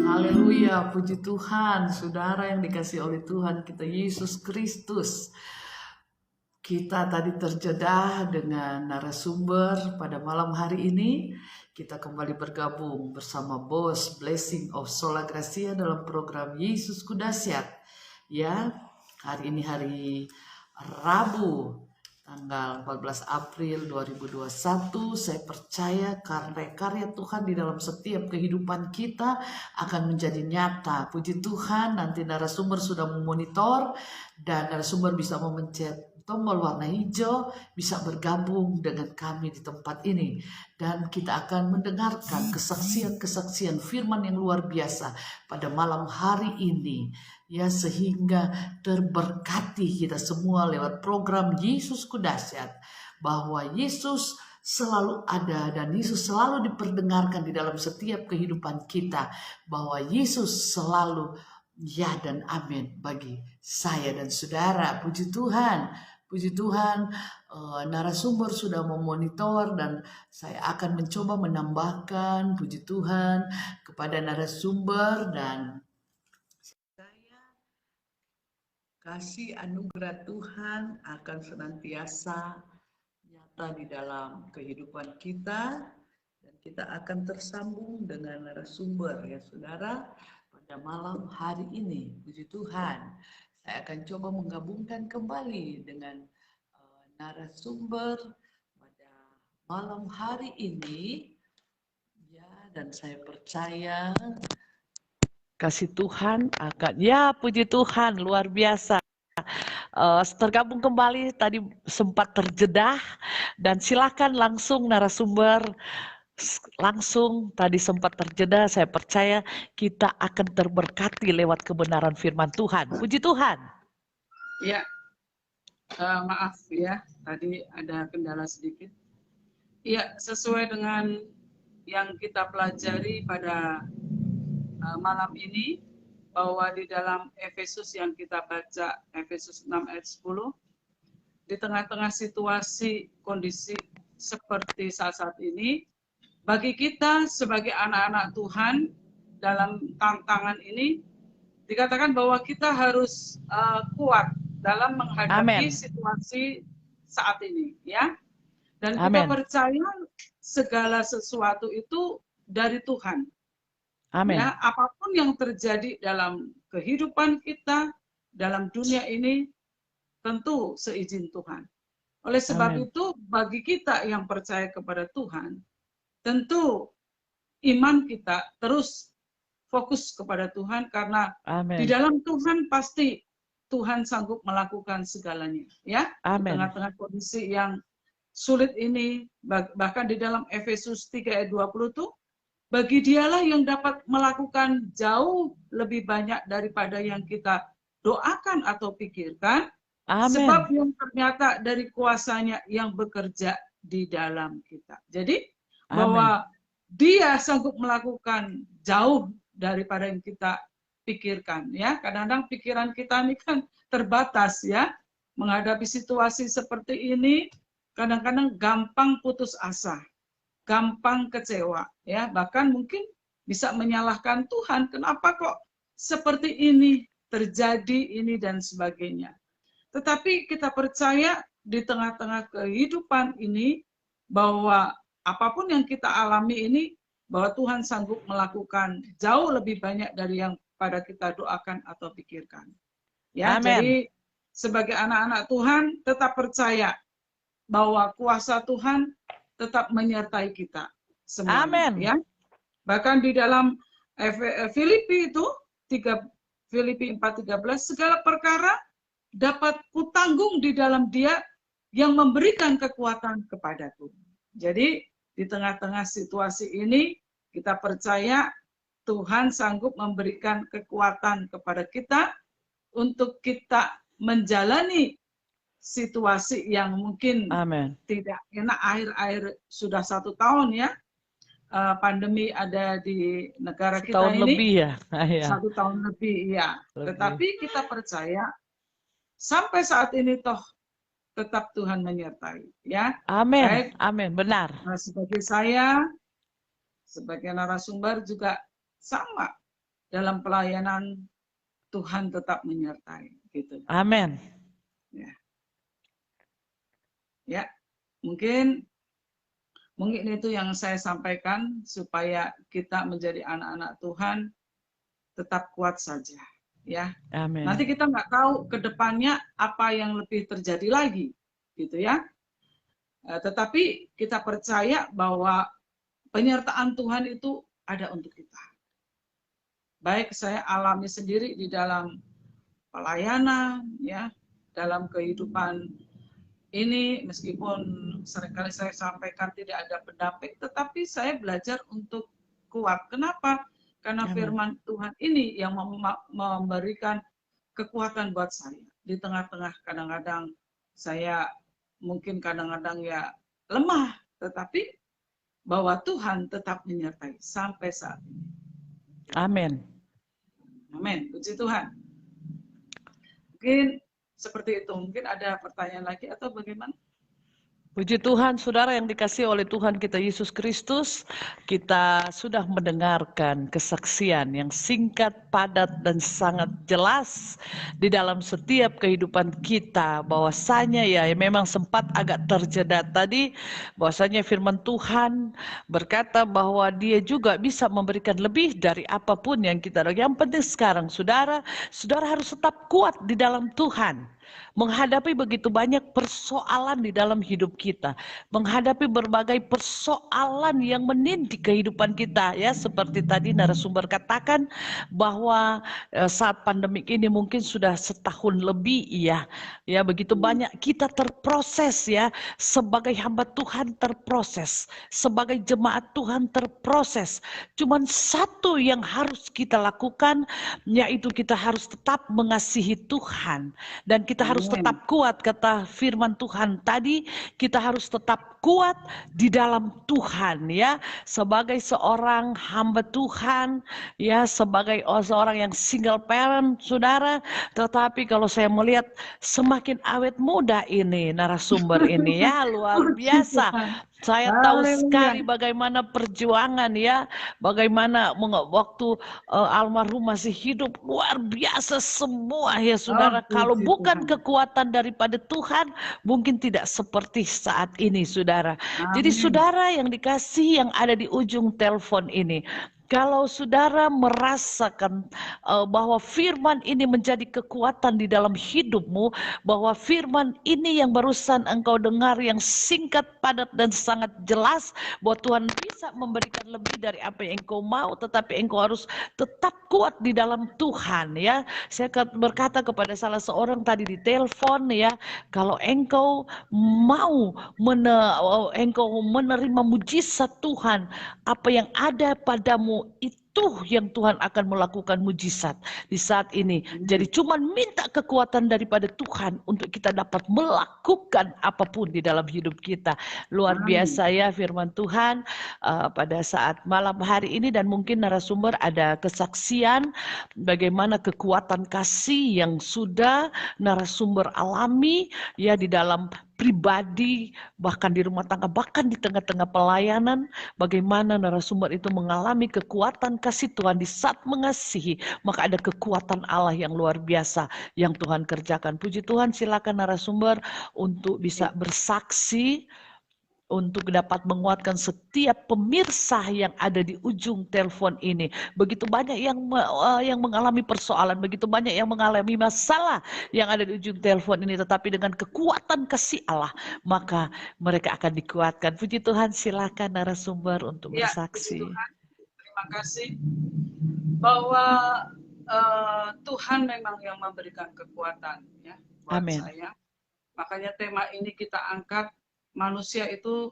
Haleluya, puji Tuhan, saudara yang dikasihi oleh Tuhan kita Yesus Kristus. Kita tadi terjeda dengan narasumber pada malam hari ini. Kita kembali bergabung bersama Bos Blessing of Sola Gracia dalam program Yesus Kudasyat. Ya, hari ini hari Rabu, tanggal 14 April 2021, saya percaya karya Tuhan di dalam setiap kehidupan kita akan menjadi nyata. Puji Tuhan, nanti narasumber sudah memonitor dan narasumber bisa memencet tombol warna hijau, bisa bergabung dengan kami di tempat ini. Dan kita akan mendengarkan kesaksian-kesaksian firman yang luar biasa pada malam hari ini. Ya, sehingga terberkati kita semua lewat program Yesus Kudasyat, bahwa Yesus selalu ada dan Yesus selalu diperdengarkan di dalam setiap kehidupan kita, bahwa Yesus selalu ya dan amin bagi saya dan saudara. Puji Tuhan, puji Tuhan. Narasumber sudah memonitor dan saya akan mencoba menambahkan puji Tuhan kepada narasumber, dan kasih anugerah Tuhan akan senantiasa nyata di dalam kehidupan kita, dan kita akan tersambung dengan narasumber ya saudara pada malam hari ini. Puji Tuhan, saya akan coba menggabungkan kembali dengan narasumber pada malam hari ini ya, dan saya percaya kasih Tuhan akan, ya puji Tuhan, luar biasa. Tergabung kembali, tadi sempat terjeda, dan silakan langsung narasumber, langsung tadi sempat terjeda, saya percaya kita akan terberkati lewat kebenaran firman Tuhan. Puji Tuhan. Ya, maaf ya, tadi ada kendala sedikit. Ya, sesuai dengan yang kita pelajari pada malam ini, bahwa di dalam Efesus yang kita baca, Efesus 6 ayat 10, di tengah-tengah situasi kondisi seperti saat ini, bagi kita sebagai anak-anak Tuhan dalam tantangan ini, dikatakan bahwa kita harus kuat dalam menghadapi situasi saat ini, ya. Dan kita percaya segala sesuatu itu dari Tuhan. Amen. Ya, apapun yang terjadi dalam kehidupan kita, dalam dunia ini, tentu seizin Tuhan. Oleh sebab itu, bagi kita yang percaya kepada Tuhan, tentu iman kita terus fokus kepada Tuhan, karena di dalam Tuhan pasti Tuhan sanggup melakukan segalanya. Ya, di tengah-tengah kondisi yang sulit ini, bahkan di dalam Efesus 3 ayat 20 itu, bagi dialah yang dapat melakukan jauh lebih banyak daripada yang kita doakan atau pikirkan, sebab yang ternyata dari kuasanya yang bekerja di dalam kita. Jadi, bahwa dia sanggup melakukan jauh daripada yang kita pikirkan. Ya, kadang-kadang pikiran kita ini kan terbatas ya, menghadapi situasi seperti ini, kadang-kadang gampang putus asa, gampang kecewa, ya, bahkan mungkin bisa menyalahkan Tuhan, kenapa kok seperti ini terjadi ini dan sebagainya. Tetapi kita percaya di tengah-tengah kehidupan ini bahwa apapun yang kita alami ini, bahwa Tuhan sanggup melakukan jauh lebih banyak dari yang pada kita doakan atau pikirkan. Ya, jadi sebagai anak-anak Tuhan tetap percaya bahwa kuasa Tuhan tetap menyertai kita semuanya. Ya. Bahkan di dalam Filipi itu, Filipi 4:13, segala perkara dapat kutanggung di dalam Dia yang memberikan kekuatan kepadaku. Jadi di tengah-tengah situasi ini kita percaya Tuhan sanggup memberikan kekuatan kepada kita untuk kita menjalani situasi yang mungkin tidak enak. Akhir-akhir sudah 1 tahun ya, pandemi ada di negara kita ini. Lebih ya. 1 tahun lebih ya. Tetapi kita percaya sampai saat ini toh tetap Tuhan menyertai. Ya, Amin. baik. Amin. Benar. Sebagai saya, sebagai narasumber juga sama dalam pelayanan, Tuhan tetap menyertai. Gitu. Amin. Ya, ya. Mungkin itu yang saya sampaikan supaya kita menjadi anak-anak Tuhan tetap kuat saja. Ya, Amin. nanti kita nggak tahu ke depannya apa yang lebih terjadi lagi, gitu ya. Tetapi kita percaya bahwa penyertaan Tuhan itu ada untuk kita. Baik saya alami sendiri di dalam pelayanan, ya, dalam kehidupan ini, meskipun seringkali saya sampaikan tidak ada pendamping, tetapi saya belajar untuk kuat. Kenapa? Karena Amin. firman Tuhan ini yang memberikan kekuatan buat saya. Di tengah-tengah kadang-kadang saya mungkin kadang-kadang ya lemah, tetapi bahwa Tuhan tetap menyertai sampai saat ini. Amin. Amin. Puji Tuhan. Mungkin seperti itu. Mungkin ada pertanyaan lagi atau bagaimana? Puji Tuhan, saudara yang dikasihi oleh Tuhan kita Yesus Kristus, kita sudah mendengarkan kesaksian yang singkat, padat, dan sangat jelas di dalam setiap kehidupan kita. Bahwasanya ya memang sempat agak terjeda tadi, bahwasanya firman Tuhan berkata bahwa Dia juga bisa memberikan lebih dari apapun yang kita lakukan. Yang penting sekarang, saudara harus tetap kuat di dalam Tuhan. Menghadapi begitu banyak persoalan di dalam hidup kita, menghadapi berbagai persoalan yang menindih kehidupan kita, ya, seperti tadi narasumber katakan bahwa saat pandemik ini mungkin sudah setahun lebih, ya begitu banyak kita terproses, ya, sebagai hamba Tuhan terproses, sebagai jemaat Tuhan terproses. Cuman satu yang harus kita lakukan, yaitu kita harus tetap mengasihi Tuhan dan kita harus tetap kuat. Kata firman Tuhan tadi, kita harus tetap kuat di dalam Tuhan, ya, sebagai seorang hamba Tuhan, ya, sebagai seorang yang single parent, saudara. Tetapi kalau saya melihat semakin awet muda ini narasumber ini, ya, luar biasa. Saya tahu sekali bagaimana perjuangan, ya, bagaimana waktu almarhum masih hidup, luar biasa semua, ya, saudara. Kalau bukan kekuatan daripada Tuhan, mungkin tidak seperti saat ini, saudara. Jadi saudara yang dikasihi yang ada di ujung telepon ini, kalau saudara merasakan bahwa firman ini menjadi kekuatan di dalam hidupmu, bahwa firman ini yang barusan engkau dengar yang singkat, padat, dan sangat jelas, bahwa Tuhan bisa memberikan lebih dari apa yang engkau mau, tetapi engkau harus tetap kuat di dalam Tuhan, ya. Saya berkata kepada salah seorang tadi di telepon, ya, kalau engkau mau engkau menerima mujizat Tuhan, apa yang ada padamu itu yang Tuhan akan melakukan mujizat di saat ini. Jadi cuma minta kekuatan daripada Tuhan untuk kita dapat melakukan apapun di dalam hidup kita. Luar biasa, ya, firman Tuhan pada saat malam hari ini. Dan mungkin narasumber ada kesaksian bagaimana kekuatan kasih yang sudah narasumber alami, ya, di dalam pribadi, bahkan di rumah tangga, bahkan di tengah-tengah pelayanan, bagaimana narasumber itu mengalami kekuatan kasih Tuhan di saat mengasihi, maka ada kekuatan Allah yang luar biasa yang Tuhan kerjakan. Puji Tuhan, silakan narasumber untuk bisa bersaksi, untuk dapat menguatkan setiap pemirsa yang ada di ujung telepon ini. Begitu banyak yang mengalami persoalan, begitu banyak yang mengalami masalah yang ada di ujung telepon ini, tetapi dengan kekuatan kasih Allah, maka mereka akan dikuatkan. Puji Tuhan, silakan narasumber untuk bersaksi. Puji Tuhan. Terima kasih bahwa Tuhan memang yang memberikan kekuatan, ya, buat saya. Makanya tema ini kita angkat, manusia itu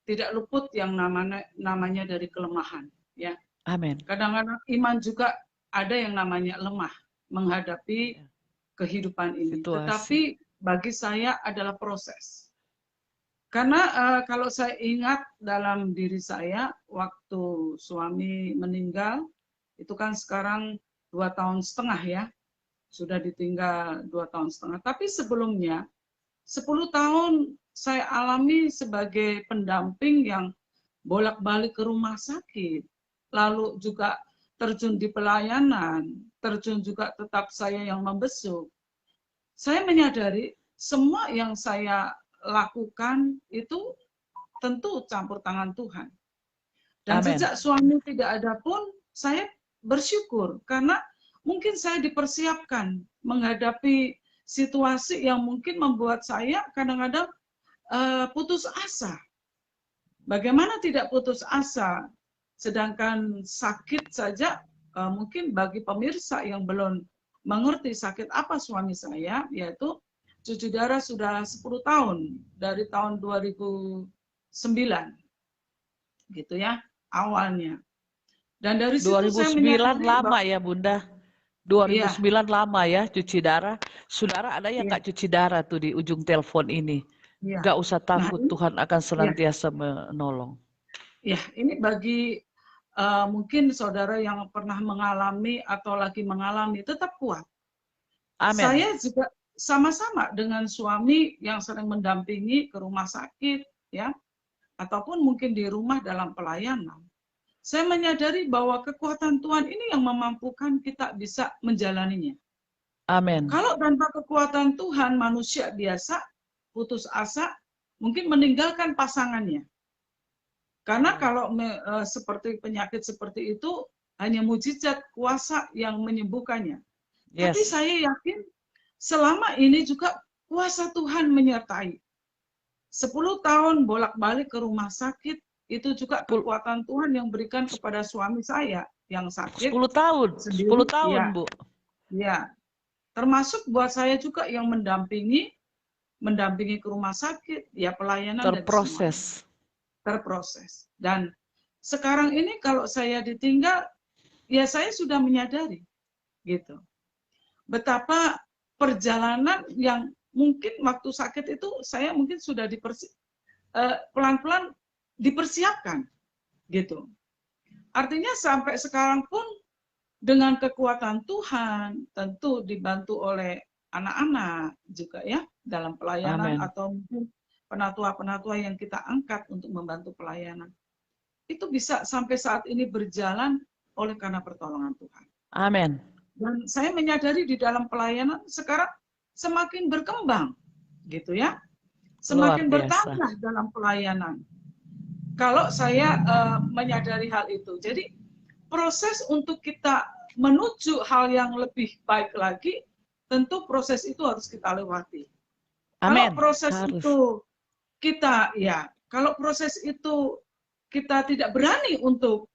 tidak luput yang namanya dari kelemahan, ya. Amin. Kadang-kadang iman juga ada yang namanya lemah menghadapi kehidupan ini. Situasi. Tetapi bagi saya adalah proses. Karena kalau saya ingat dalam diri saya waktu suami meninggal, itu kan sekarang 2,5 tahun, ya, sudah ditinggal 2,5 tahun. Tapi sebelumnya 10 tahun saya alami sebagai pendamping yang bolak-balik ke rumah sakit, lalu juga terjun di pelayanan, terjun juga tetap saya yang membesuk. Saya menyadari semua yang saya lakukan itu tentu campur tangan Tuhan. Dan Amin. sejak suami tidak ada pun, saya bersyukur karena mungkin saya dipersiapkan menghadapi situasi yang mungkin membuat saya kadang-kadang putus asa. Bagaimana tidak putus asa? Sedangkan sakit saja, mungkin bagi pemirsa yang belum mengerti sakit apa suami saya, yaitu cuci darah sudah 10 tahun, dari tahun 2009, gitu ya, awalnya. Dan dari situ saya 2009 menyadari lama bahwa, ya Bunda. iya, 2009 lama ya cuci darah. Saudara ada yang iya, nggak cuci darah tuh di ujung telepon ini. iya. Nggak usah Nah, takut, Tuhan akan iya, senantiasa menolong. iya, ini bagi mungkin saudara yang pernah mengalami atau lagi mengalami, tetap kuat. Amin. Saya juga sama-sama dengan suami yang sering mendampingi ke rumah sakit, ya, ataupun mungkin di rumah dalam pelayanan. Saya menyadari bahwa kekuatan Tuhan ini yang memampukan kita bisa menjalaninya. Amin. Kalau tanpa kekuatan Tuhan, manusia biasa putus asa, mungkin meninggalkan pasangannya. Karena kalau seperti penyakit seperti itu, hanya mujizat kuasa yang menyembuhkannya. Tapi Yes. saya yakin selama ini juga kuasa Tuhan menyertai. 10 tahun bolak-balik ke rumah sakit, itu juga kekuatan Tuhan yang berikan kepada suami saya yang 10 sakit tahun. 10 sendiri. tahun, Ya, Bu. ya. Termasuk buat saya juga yang mendampingi ke rumah sakit, ya pelayanan dan Terproses. terproses. Dan sekarang ini kalau saya ditinggal, ya saya sudah menyadari gitu. Betapa perjalanan yang mungkin waktu sakit itu saya mungkin sudah pelan-pelan dipersiapkan gitu. Artinya sampai sekarang pun dengan kekuatan Tuhan, tentu dibantu oleh anak-anak juga ya dalam pelayanan. Amin. Atau mungkin penatua-penatua yang kita angkat untuk membantu pelayanan. Itu bisa sampai saat ini berjalan oleh karena pertolongan Tuhan. Amin. Dan saya menyadari di dalam pelayanan sekarang semakin berkembang, gitu ya, semakin bertambah dalam pelayanan. Kalau saya menyadari hal itu, jadi proses untuk kita menuju hal yang lebih baik lagi, tentu proses itu harus kita lewati. Amin. Kalau proses itu kalau kita tidak berani untuk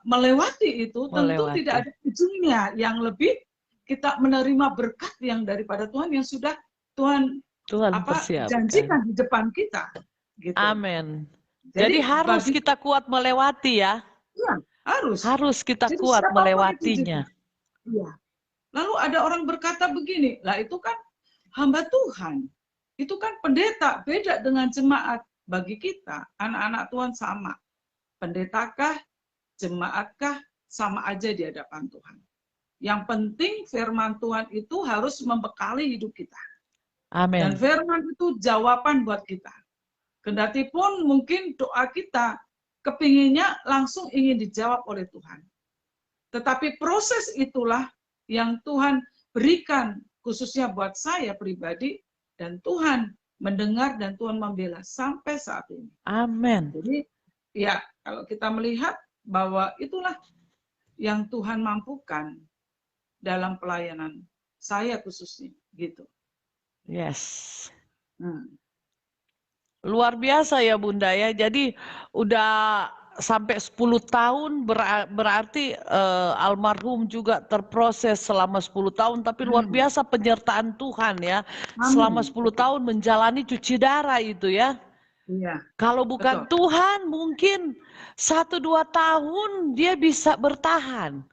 melewati itu, tentu tidak ada ujungnya yang lebih kita menerima berkat yang daripada Tuhan yang sudah Tuhan janjikan di depan kita. Gitu. Amin. Jadi harus kita kuat melewati ya. Iya, harus. Harus kita kuat melewatinya. Iya. Lalu ada orang berkata begini, lah itu kan hamba Tuhan. Itu kan pendeta, beda dengan jemaat. Bagi kita, anak-anak Tuhan sama. Pendetakah, jemaatkah, sama aja di hadapan Tuhan. Yang penting firman Tuhan itu harus membekali hidup kita. Amin. Dan firman itu jawaban buat kita. Kendati pun mungkin doa kita kepinginnya langsung ingin dijawab oleh Tuhan. Tetapi proses itulah yang Tuhan berikan khususnya buat saya pribadi, dan Tuhan mendengar dan Tuhan membela sampai saat ini. Amin. Jadi ya kalau kita melihat bahwa itulah yang Tuhan mampukan dalam pelayanan saya khususnya gitu. Yes. Luar biasa ya Bunda ya. Jadi udah sampai 10 tahun berarti almarhum juga terproses selama 10 tahun, tapi luar biasa penyertaan Tuhan ya. Selama 10 tahun menjalani cuci darah itu ya. Iya. Kalau bukan Tuhan mungkin 1-2 tahun dia bisa bertahan.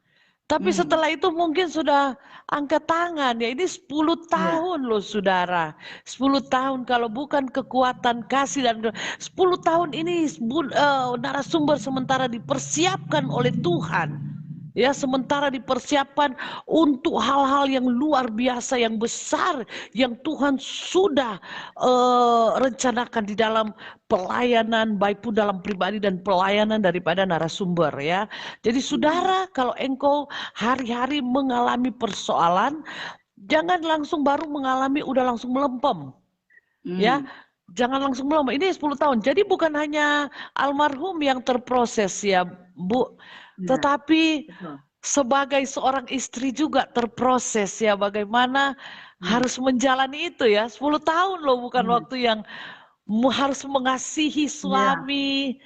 Tapi setelah itu mungkin sudah angkat tangan ya. Ini 10 tahun loh saudara. 10 tahun kalau bukan kekuatan kasih dan 10 tahun ini narasumber sementara dipersiapkan oleh Tuhan. Ya, sementara dipersiapkan untuk hal-hal yang luar biasa, yang besar, yang Tuhan sudah rencanakan di dalam pelayanan, baik pun dalam pribadi dan pelayanan daripada narasumber ya. Jadi saudara, kalau engkau hari-hari mengalami persoalan, jangan langsung baru mengalami udah langsung melempem. Ya, jangan langsung melempem. Ini 10 tahun. Jadi bukan hanya almarhum yang terproses ya, Bu. Tetapi sebagai seorang istri juga terproses ya, bagaimana harus menjalani itu ya. 10 tahun loh, bukan waktu yang harus mengasihi suami,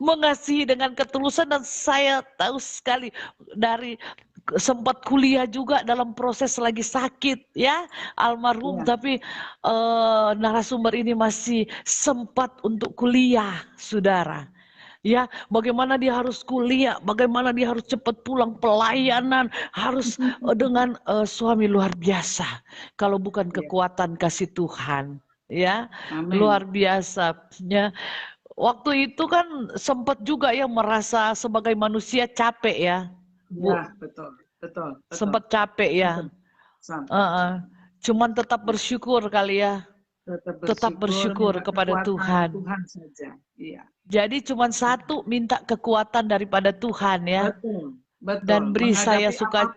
mengasihi dengan ketulusan. Dan saya tahu sekali dari sempat kuliah juga dalam proses lagi sakit ya almarhum, tapi narasumber ini masih sempat untuk kuliah, saudara. Ya, bagaimana dia harus kuliah, bagaimana dia harus cepat pulang pelayanan, harus dengan suami luar biasa. Kalau bukan kekuatan kasih Tuhan, ya, luar biasa. Ya, waktu itu kan sempat juga ya merasa sebagai manusia capek ya, Bu. Ya, betul. Sempat capek ya. Cuman tetap bersyukur kali ya. Tetap bersyukur kepada Tuhan. Tuhan saja. Iya. Jadi cuma satu, minta kekuatan daripada Tuhan ya. Betul. Dan beri saya suka.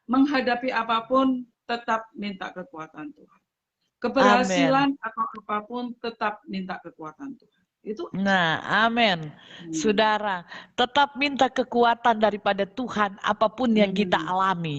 Menghadapi apapun tetap minta kekuatan Tuhan. Keberhasilan atau apapun tetap minta kekuatan Tuhan. Itu. Nah, amin. Saudara, tetap minta kekuatan daripada Tuhan apapun yang kita alami.